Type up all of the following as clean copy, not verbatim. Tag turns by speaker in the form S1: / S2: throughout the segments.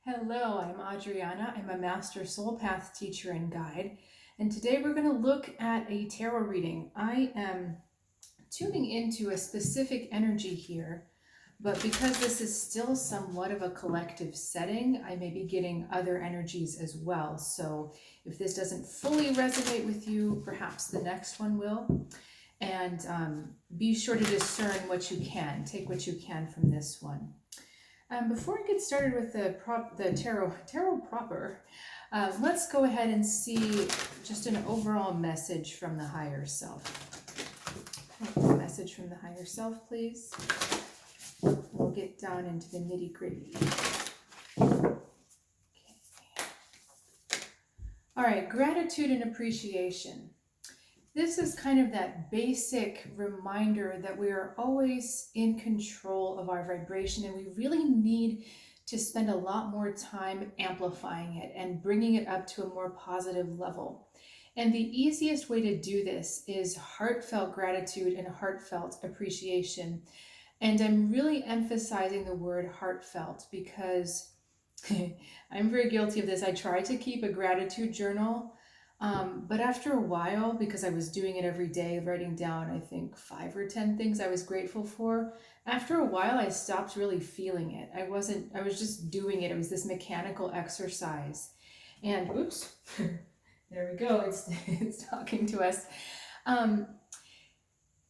S1: Hello, I'm Adriana. I'm a Master Soul Path teacher and guide, and today we're going to look at a tarot reading. I am tuning into a specific energy here, but because this is still somewhat of a collective setting, I may be getting other energies as well. So if this doesn't fully resonate with you, perhaps the next one will. And be sure to discern what you can, take what you can from this one. Before I get started with the tarot proper, let's go ahead and see just an overall message from the higher self. A message from the higher self, please. We'll get down into the nitty-gritty. Okay. All right, gratitude and appreciation. This is kind of that basic reminder that we are always in control of our vibration, and we really need to spend a lot more time amplifying it and bringing it up to a more positive level. And the easiest way to do this is heartfelt gratitude and heartfelt appreciation. And I'm really emphasizing the word heartfelt because I'm very guilty of this. I try to keep a gratitude journal. But after a while, because I was doing it every day, writing down, I think 5 or 10 things I was grateful for, after a while, I stopped really feeling it. I was just doing it. It was this mechanical exercise. And oops, there we go. It's talking to us.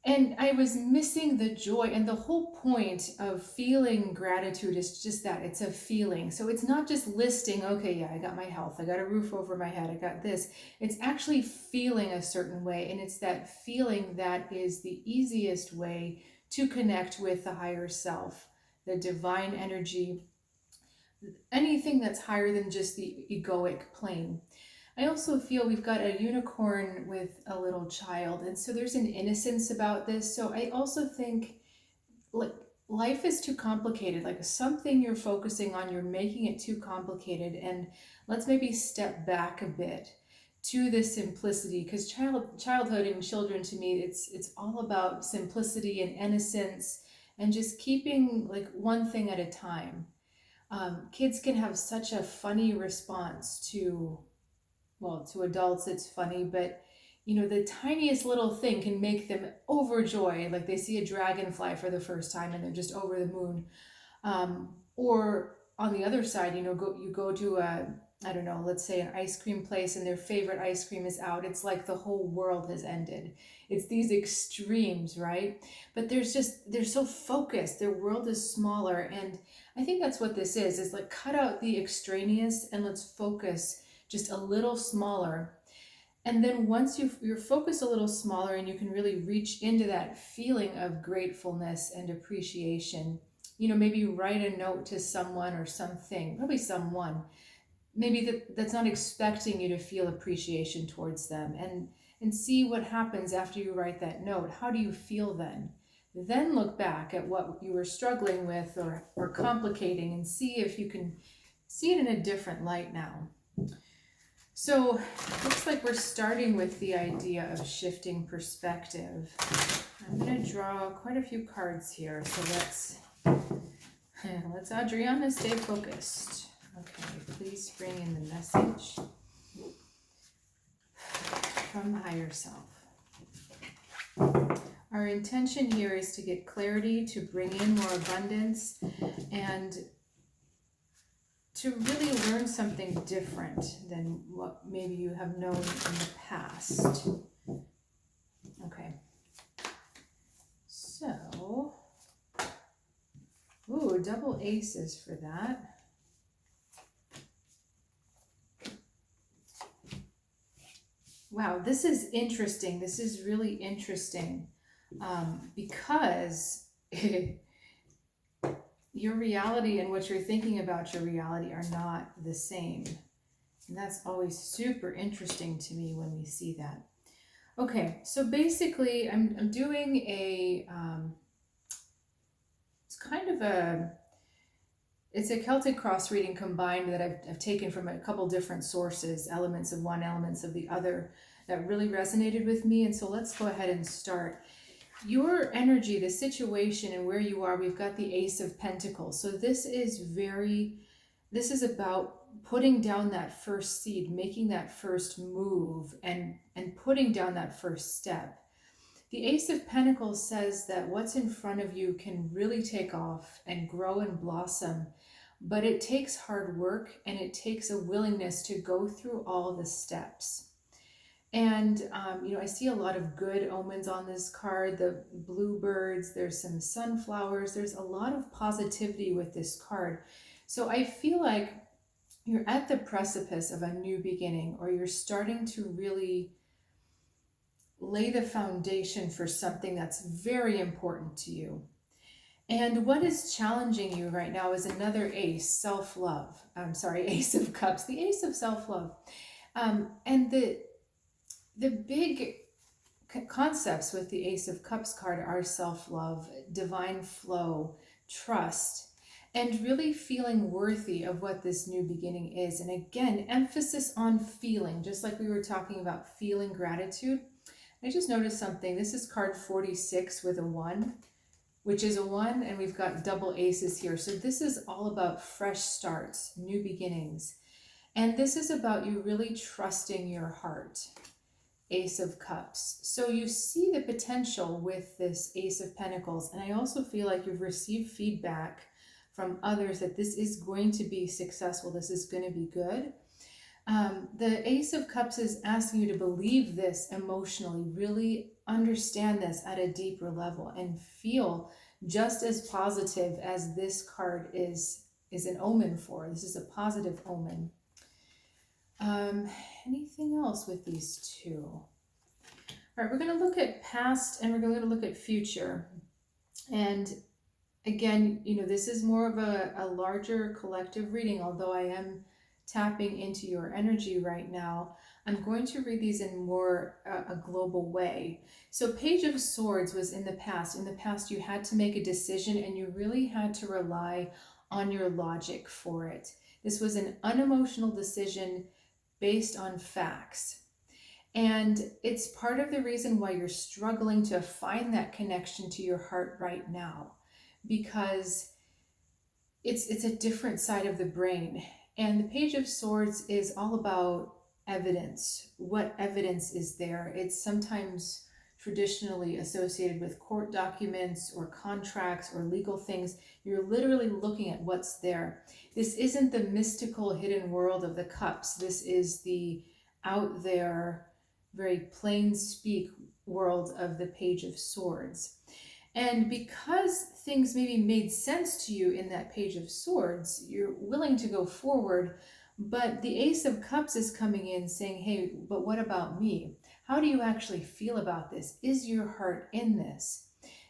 S1: And I was missing the joy, and the whole point of feeling gratitude is just that it's a feeling. So it's not just listing, okay, yeah, I got my health, I got a roof over my head, I got this. It's actually feeling a certain way, and it's that feeling that is the easiest way to connect with the higher self, the divine energy, anything that's higher than just the egoic plane. I also feel we've got a unicorn with a little child, and so there's an innocence about this. So I also think like life is too complicated. Like something you're focusing on, you're making it too complicated, and let's maybe step back a bit to this simplicity, because childhood and children, to me, it's all about simplicity and innocence and just keeping like one thing at a time. Kids can have such a funny response to, well, to adults it's funny, but the tiniest little thing can make them overjoyed, like they see a dragonfly for the first time and they're just over the moon. Or on the other side, you go to a, I don't know, let's say an ice cream place and their favorite ice cream is out. It's like the whole world has ended. It's these extremes, right? But they're so focused. Their world is smaller. And I think that's what this is like cut out the extraneous and let's focus just a little smaller. And then once your focus a little smaller and you can really reach into that feeling of gratefulness and appreciation, maybe write a note to someone or something, probably someone, maybe that's not expecting you to feel appreciation towards them, and see what happens after you write that note. How do you feel then? Then look back at what you were struggling with or complicating and see if you can see it in a different light now. So looks like we're starting with the idea of shifting perspective. I'm going to draw quite a few cards here. So let's Adriana stay focused. Okay, please bring in the message from the higher self. Our intention here is to get clarity, to bring in more abundance, and to really learn something different than what maybe you have known in the past. Okay. So, double aces for that. Wow, this is interesting. This is really interesting because your reality and what you're thinking about your reality are not the same. And that's always super interesting to me when we see that. Okay, so basically I'm doing it's a Celtic cross reading combined that I've taken from a couple different sources, elements of one, elements of the other, that really resonated with me. And so let's go ahead and start. Your energy, the situation and where you are, we've got the Ace of Pentacles. So this is very This is about putting down that first seed, making that first move, and putting down that first step. The Ace of Pentacles says that what's in front of you can really take off and grow and blossom, but it takes hard work and it takes a willingness to go through all the steps. And, I see a lot of good omens on this card, the bluebirds, there's some sunflowers, there's a lot of positivity with this card. So I feel like you're at the precipice of a new beginning, or you're starting to really lay the foundation for something that's very important to you. And what is challenging you right now is another ace, self-love. I'm sorry, Ace of Cups, the Ace of self-love. And the big concepts with the Ace of Cups card are self-love, divine flow, trust, and really feeling worthy of what this new beginning is. And again, emphasis on feeling, just like we were talking about feeling gratitude. I just noticed something. This is card 46 with a 1, which is a 1, and we've got double aces here. So this is all about fresh starts, new beginnings. And this is about you really trusting your heart. Ace of Cups. So you see the potential with this Ace of Pentacles. And I also feel like you've received feedback from others that this is going to be successful. This is going to be good. The Ace of Cups is asking you to believe this emotionally, really understand this at a deeper level, and feel just as positive as this card is an omen for. This is a positive omen. Anything else with these two? All right, we're going to look at past and we're going to look at future. And again, this is more of a larger collective reading, although I am tapping into your energy right now. I'm going to read these in more a global way. So Page of Swords was in the past. In the past, you had to make a decision and you really had to rely on your logic for it. This was an unemotional decision based on facts. And it's part of the reason why you're struggling to find that connection to your heart right now, because it's a different side of the brain. And the Page of Swords is all about evidence. What evidence is there? It's sometimes traditionally associated with court documents or contracts or legal things. You're literally looking at what's there. This isn't the mystical hidden world of the cups. This is the out there, very plain speak world of the Page of Swords. And because things maybe made sense to you in that Page of Swords, you're willing to go forward, but the Ace of Cups is coming in saying, hey, but what about me? How do you actually feel about this? Is your heart in this?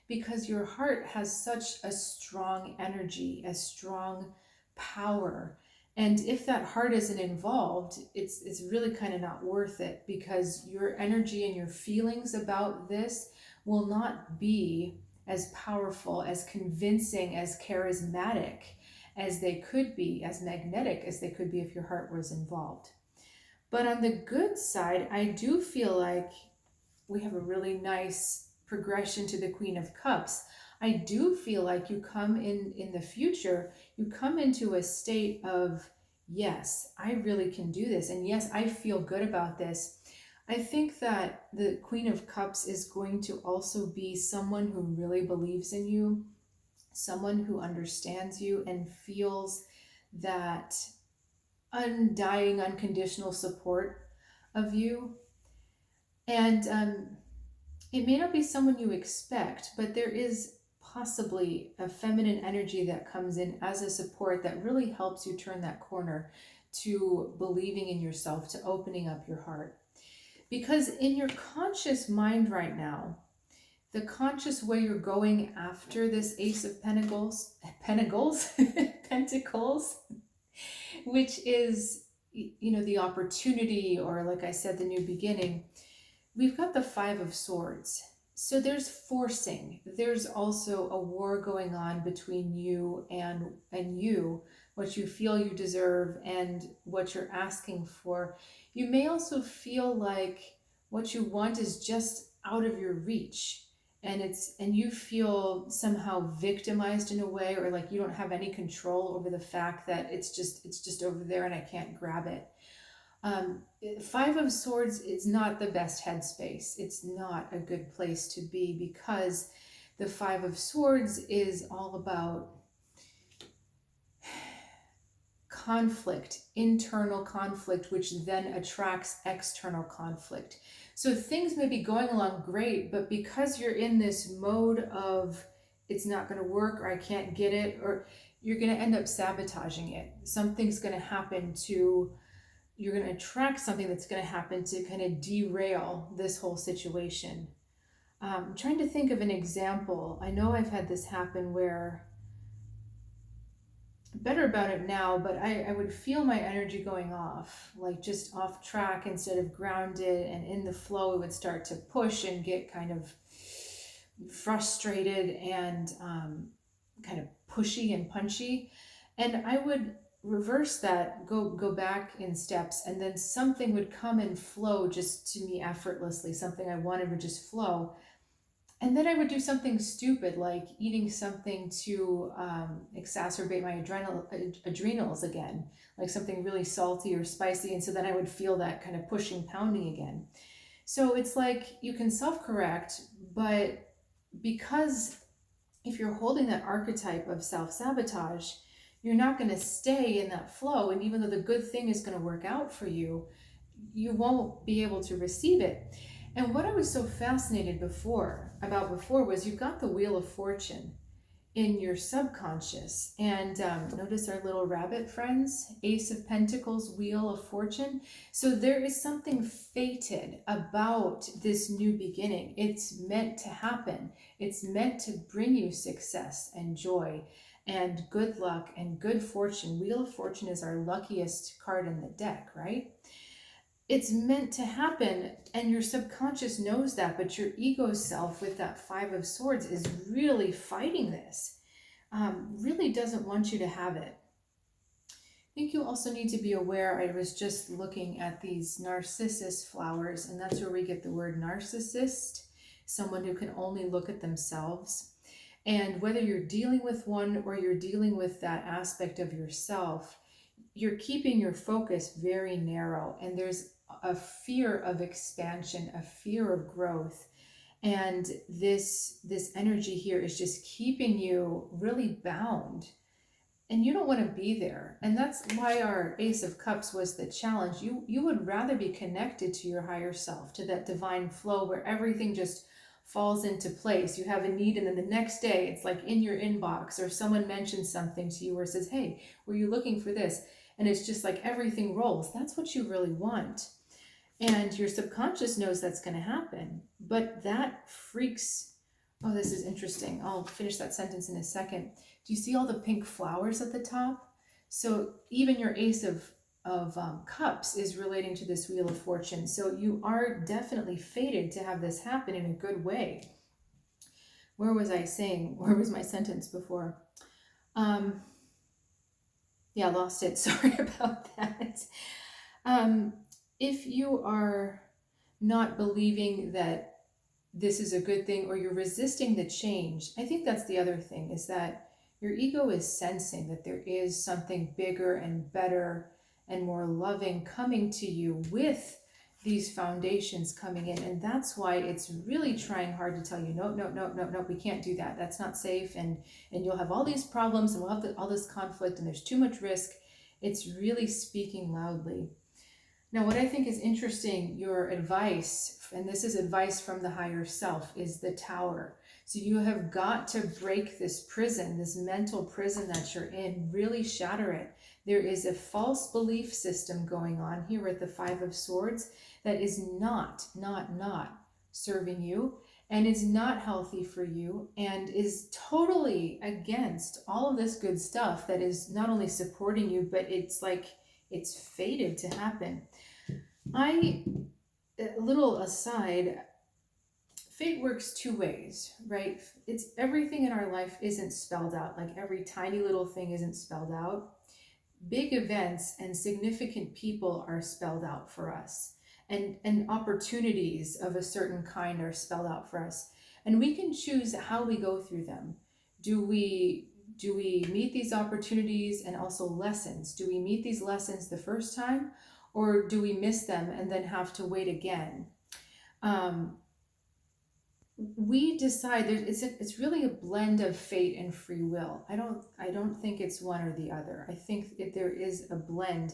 S1: Because your heart has such a strong energy, a strong power. And if that heart isn't involved, it's really kind of not worth it, because your energy and your feelings about this will not be as powerful, as convincing, as charismatic as they could be, as magnetic as they could be if your heart was involved. But on the good side, I do feel like we have a really nice progression to the Queen of Cups. I do feel like you come in the future, you come into a state of, yes, I really can do this. And yes, I feel good about this. I think that the Queen of Cups is going to also be someone who really believes in you, someone who understands you and feels that undying, unconditional support of you. And it may not be someone you expect, but there is possibly a feminine energy that comes in as a support that really helps you turn that corner to believing in yourself, to opening up your heart. Because in your conscious mind right now, the conscious way you're going after this Ace of Pentacles, Pentacles, which is, the opportunity, or like I said, the new beginning, we've got the Five of Swords. So there's forcing. There's also a war going on between you and you, what you feel you deserve and what you're asking for. You may also feel like what you want is just out of your reach. and you feel somehow victimized in a way, or like you don't have any control over the fact that it's just over there and I can't grab it. Five of Swords is not the best headspace. It's not a good place to be, because the Five of Swords is all about conflict, internal conflict, which then attracts external conflict. So things may be going along great, but because you're in this mode of it's not going to work, or I can't get it, or you're going to end up sabotaging it. Something's going to happen to, you're going to attract something that's going to happen to kind of derail this whole situation. I'm trying to think of an example. I know I've had this happen where, better about it now, but I would feel my energy going off, like just off track instead of grounded, and in the flow it would start to push and get kind of frustrated and kind of pushy and punchy. And I would reverse that, go back in steps, and then something would come and flow just to me effortlessly. Something I wanted would just flow. And then I would do something stupid, like eating something to exacerbate my adrenals again, like something really salty or spicy. And so then I would feel that kind of pushing, pounding again. So it's like you can self-correct, but because if you're holding that archetype of self-sabotage, you're not going to stay in that flow. And even though the good thing is going to work out for you, you won't be able to receive it. And what I was so fascinated about before was you've got the Wheel of Fortune in your subconscious. And notice our little rabbit friends, Ace of Pentacles, Wheel of Fortune. So there is something fated about this new beginning. It's meant to happen. It's meant to bring you success and joy and good luck and good fortune. Wheel of Fortune is our luckiest card in the deck, right? It's meant to happen, and your subconscious knows that, but your ego self with that Five of Swords is really fighting this, really doesn't want you to have it. I think you also need to be aware, I was just looking at these narcissus flowers, and that's where we get the word narcissist, someone who can only look at themselves. And whether you're dealing with one or you're dealing with that aspect of yourself, you're keeping your focus very narrow, and there's a fear of expansion, a fear of growth. And this energy here is just keeping you really bound, and you don't want to be there. And that's why our Ace of Cups was the challenge. You would rather be connected to your higher self, to that divine flow where everything just falls into place. You have a need, and then the next day it's like in your inbox, or someone mentions something to you where it says, hey, were you looking for this? And it's just like everything rolls. That's what you really want. And your subconscious knows that's going to happen. But that freaks, oh, this is interesting. I'll finish that sentence in a second. Do you see all the pink flowers at the top? So even your Ace of Cups is relating to this Wheel of Fortune. So you are definitely fated to have this happen in a good way. Where was I saying? Where was my sentence before? Yeah, lost it. Sorry about that. If you are not believing that this is a good thing, or you're resisting the change, I think that's the other thing, is that your ego is sensing that there is something bigger and better and more loving coming to you with these foundations coming in. And that's why it's really trying hard to tell you, no, we can't do that. That's not safe. And you'll have all these problems, and we'll have all this conflict, and there's too much risk. It's really speaking loudly. Now, what I think is interesting, your advice, and this is advice from the higher self, is the Tower. So you have got to break this prison, this mental prison that you're in, really shatter it. There is a false belief system going on here with the Five of Swords that is not serving you, and is not healthy for you, and is totally against all of this good stuff that is not only supporting you, but it's like it's fated to happen. A little aside, fate works two ways, right? It's everything in our life isn't spelled out. Like every tiny little thing isn't spelled out. Big events and significant people are spelled out for us, and opportunities of a certain kind are spelled out for us. And we can choose how we go through them. Do we meet these opportunities and also lessons? Do we meet these lessons the first time, or do we miss them and then have to wait again? We decide. It's really a blend of fate and free will. I don't think it's one or the other. I think there is a blend.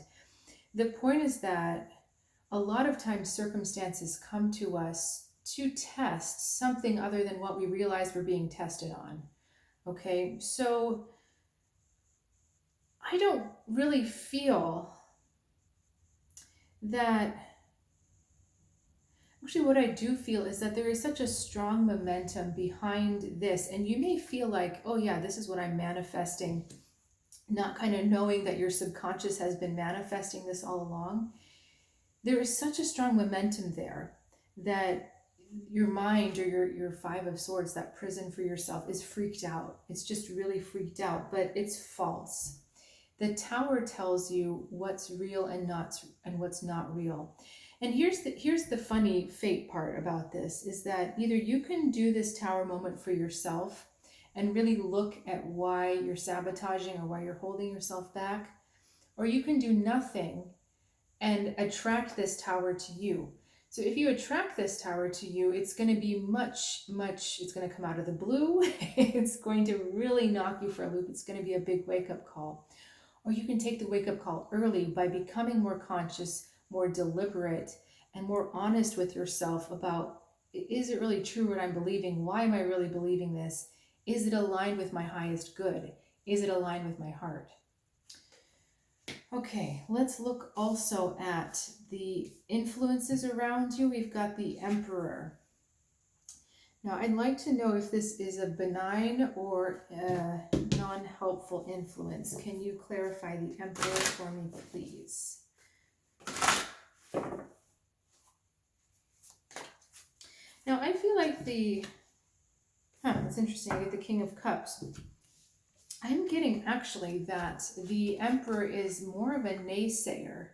S1: The point is that a lot of times circumstances come to us to test something other than what we realize we're being tested on. Okay, so I don't really feel that. Actually, what I do feel is that there is such a strong momentum behind this, and you may feel like, oh, yeah, this is what I'm manifesting, not kind of knowing that your subconscious has been manifesting this all along. There is such a strong momentum there that your mind, or your Five of Swords, that prison for yourself, is freaked out. It's just really freaked out, but it's false. The Tower tells you what's real and what's not real. And here's the funny fate part about this, is that either you can do this Tower moment for yourself and really look at why you're sabotaging or why you're holding yourself back, or you can do nothing and attract this Tower to you. So if you attract this Tower to you, it's going to be it's going to come out of the blue. It's going to really knock you for a loop. It's going to be a big wake-up call. Or you can take the wake-up call early by becoming more conscious, more deliberate, and more honest with yourself about, is it really true what I'm believing? Why am I really believing this? Is it aligned with my highest good? Is it aligned with my heart? Okay, let's look also at the influences around you. We've got the Emperor. Now, I'd like to know if this is a benign or a non-helpful influence. Can you clarify the Emperor for me, please? Now, I feel like that's interesting. I get the King of Cups. I'm getting actually that the Emperor is more of a naysayer.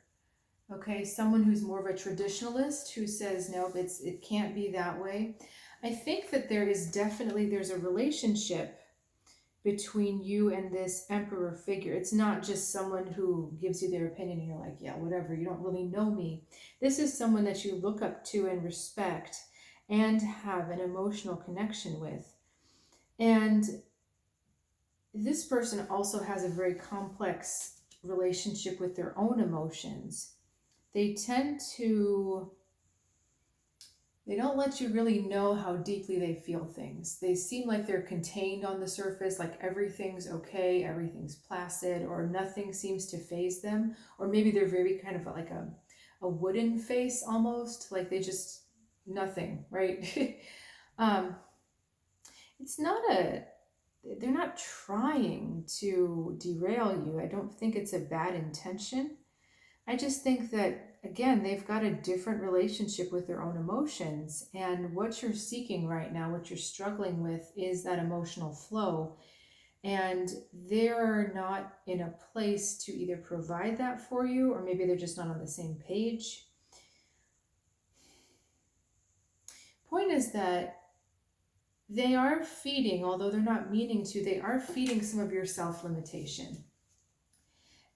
S1: Okay, someone who's more of a traditionalist, who says, nope, it can't be that way. I think that there's a relationship between you and this Emperor figure. It's not just someone who gives you their opinion and you're like, yeah, whatever, you don't really know me. This is someone that you look up to and respect and have an emotional connection with. And this person also has a very complex relationship with their own emotions. They don't let you really know how deeply they feel things. They seem like they're contained on the surface, like everything's okay, everything's placid, or nothing seems to faze them. Or maybe they're very kind of like a wooden face almost, like they just, nothing, right? They're not trying to derail you. I don't think it's a bad intention. I just think that, again, they've got a different relationship with their own emotions. And what you're seeking right now, what you're struggling with, is that emotional flow. And they're not in a place to either provide that for you, or maybe they're just not on the same page. Point is that they are feeding, although they're not meaning to, they are feeding some of your self-limitation.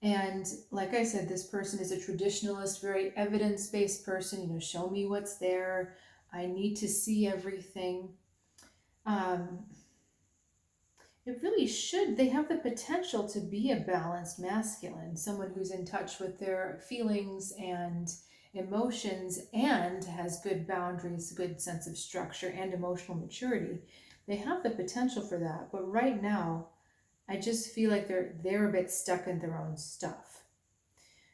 S1: And like I said, this person is a traditionalist, very evidence-based person. Show me what's there. I need to see everything. It really should. They have the potential to be a balanced masculine, someone who's in touch with their feelings and emotions and has good boundaries, good sense of structure and emotional maturity. They have the potential for that. But right now, I just feel like they're a bit stuck in their own stuff.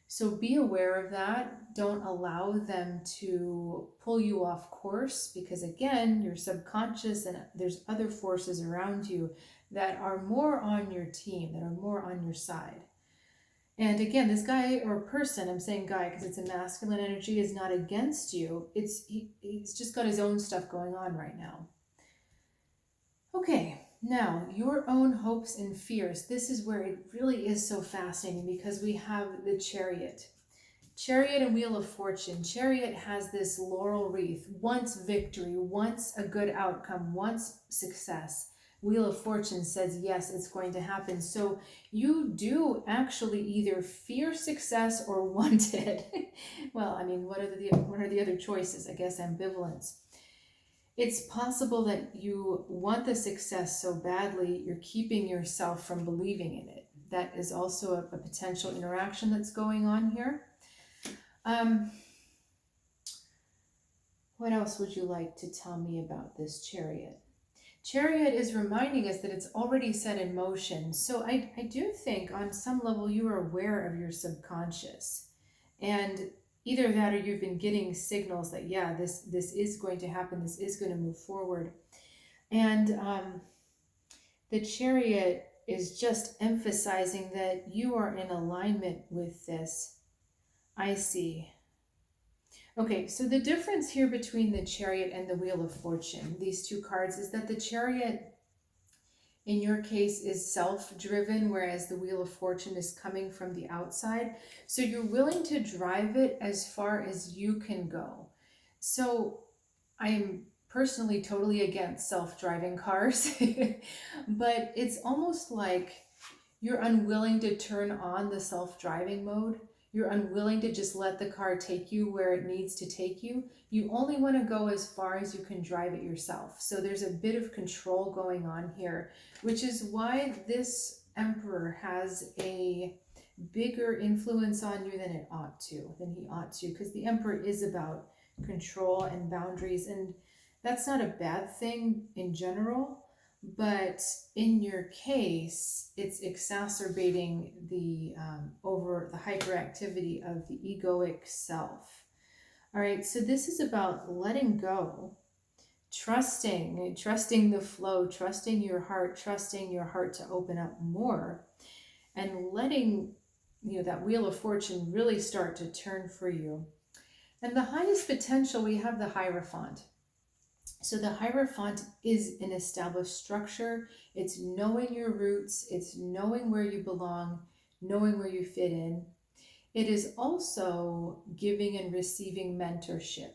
S1: So be aware of that. Don't allow them to pull you off course, because again, your subconscious and there's other forces around you that are more on your team, that are more on your side. And again, this guy or person, I'm saying guy because it's a masculine energy, is not against you. He's just got his own stuff going on right now. Okay. Now, your own hopes and fears. This is where it really is so fascinating, because we have the Chariot. Chariot and Wheel of Fortune. Chariot has this laurel wreath, once victory, once a good outcome, once success. Wheel of Fortune says, yes, it's going to happen. So you do actually either fear success or want it. Well, I mean, what are the other choices? I guess ambivalence. It's possible that you want the success so badly, you're keeping yourself from believing in it. That is also a potential interaction that's going on here. What else would you like to tell me about this Chariot? Chariot is reminding us that it's already set in motion. So I do think on some level you are aware of your subconscious. And either that or you've been getting signals that, yeah, this is going to happen, this is going to move forward. And the Chariot is just emphasizing that you are in alignment with this. I see. Okay, so the difference here between the Chariot and the Wheel of Fortune, these two cards, is that the Chariot in your case is self-driven, whereas the Wheel of Fortune is coming from the outside. So you're willing to drive it as far as you can go. So I'm personally totally against self-driving cars, but it's almost like you're unwilling to turn on the self-driving mode. You're unwilling to just let the car take you where it needs to take you. You only want to go as far as you can drive it yourself. So there's a bit of control going on here, which is why this Emperor has a bigger influence on you than he ought to, because the Emperor is about control and boundaries, and that's not a bad thing in general. But in your case, it's exacerbating the over the hyperactivity of the egoic self. All right, so this is about letting go, trusting the flow, trusting your heart to open up more, and letting that Wheel of Fortune really start to turn for you. And the highest potential, we have the Hierophant. So the Hierophant is an established structure. It's knowing your roots. It's knowing where you belong, knowing where you fit in. It is also giving and receiving mentorship.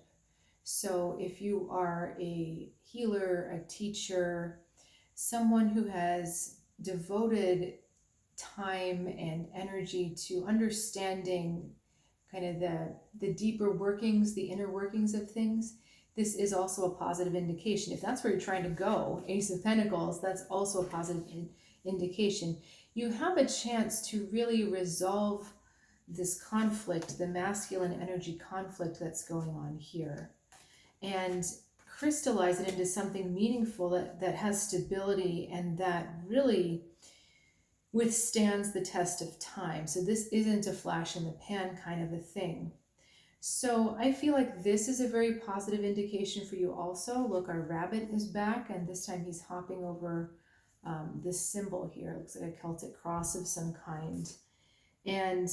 S1: So if you are a healer, a teacher, someone who has devoted time and energy to understanding kind of the deeper workings, the inner workings of things, this is also a positive indication. If that's where you're trying to go, Ace of Pentacles, that's also a positive indication. You have a chance to really resolve this conflict, the masculine energy conflict that's going on here, and crystallize it into something meaningful that has stability and that really withstands the test of time. So this isn't a flash in the pan kind of a thing. So I feel like this is a very positive indication for you also. Look, our rabbit is back, and this time he's hopping over this symbol here. It looks like a Celtic cross of some kind. And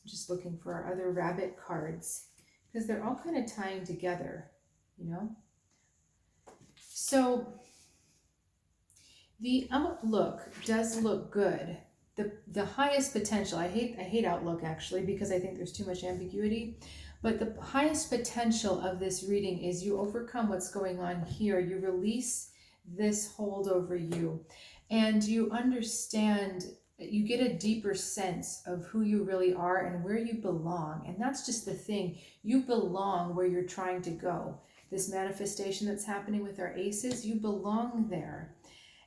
S1: just looking for our other rabbit cards, because they're all kind of tying together, So the outlook does look good. The highest potential, I hate outlook actually, because I think there's too much ambiguity, but the highest potential of this reading is you overcome what's going on here. You release this hold over you, and you understand, you get a deeper sense of who you really are and where you belong. And that's just the thing. You belong where you're trying to go. This manifestation that's happening with our aces, you belong there.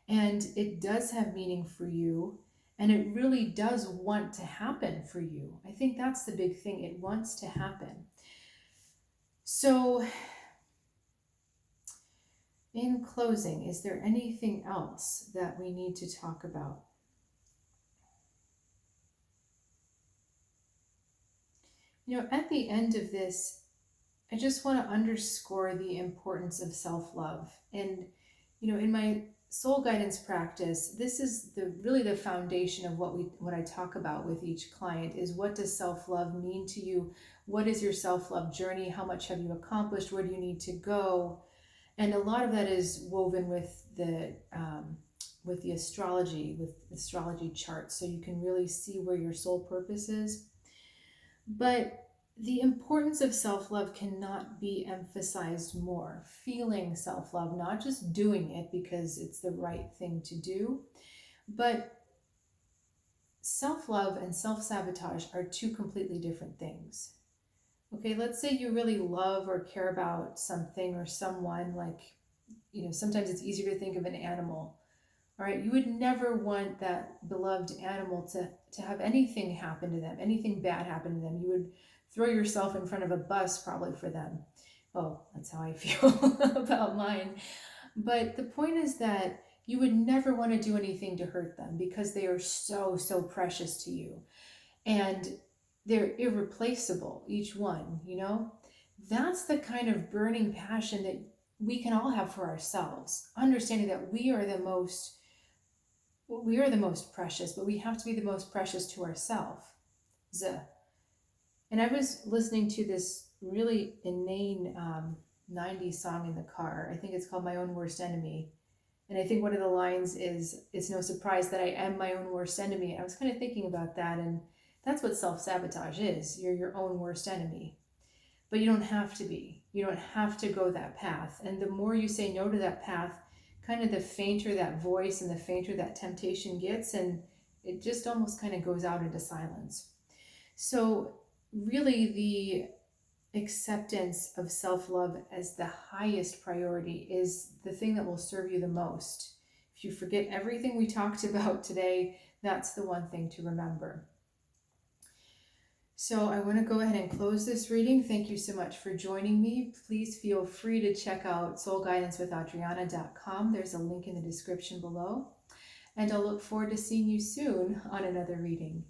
S1: And it does have meaning for you. And it really does want to happen for you. I think that's the big thing. It wants to happen. So in closing, is there anything else that we need to talk about? At the end of this, I just want to underscore the importance of self-love. And, in my soul guidance practice, this is really the foundation of what I talk about with each client is, what does self-love mean to you? What is your self-love journey? How much have you accomplished? Where do you need to go? And a lot of that is woven with the astrology charts, so you can really see where your soul purpose is. But the importance of self love cannot be emphasized more. Feeling self love, not just doing it because it's the right thing to do, but self love and self sabotage are two completely different things. Okay, let's say you really love or care about something or someone, like, sometimes it's easier to think of an animal. All right, you would never want that beloved animal to have anything happen to them, anything bad happen to them. You would throw yourself in front of a bus probably for them. Oh, that's how I feel about mine. But the point is that you would never want to do anything to hurt them because they are so, so precious to you. And they're irreplaceable, each one. That's the kind of burning passion that we can all have for ourselves, understanding that we are the most precious, but we have to be the most precious to ourselves. And I was listening to this really inane 90s song in the car. I think it's called My Own Worst Enemy. And I think one of the lines is, "It's no surprise that I am my own worst enemy." And I was kind of thinking about that. And that's what self sabotage is. You're your own worst enemy. But you don't have to be. You don't have to go that path. And the more you say no to that path, kind of the fainter that voice and the fainter that temptation gets. And it just almost kind of goes out into silence. So, really, the acceptance of self love as the highest priority is the thing that will serve you the most. If you forget everything we talked about today, that's the one thing to remember. So I want to go ahead and close this reading. Thank you so much for joining me. Please feel free to check out soulguidancewithadriana.com. There's a link in the description below. And I'll look forward to seeing you soon on another reading.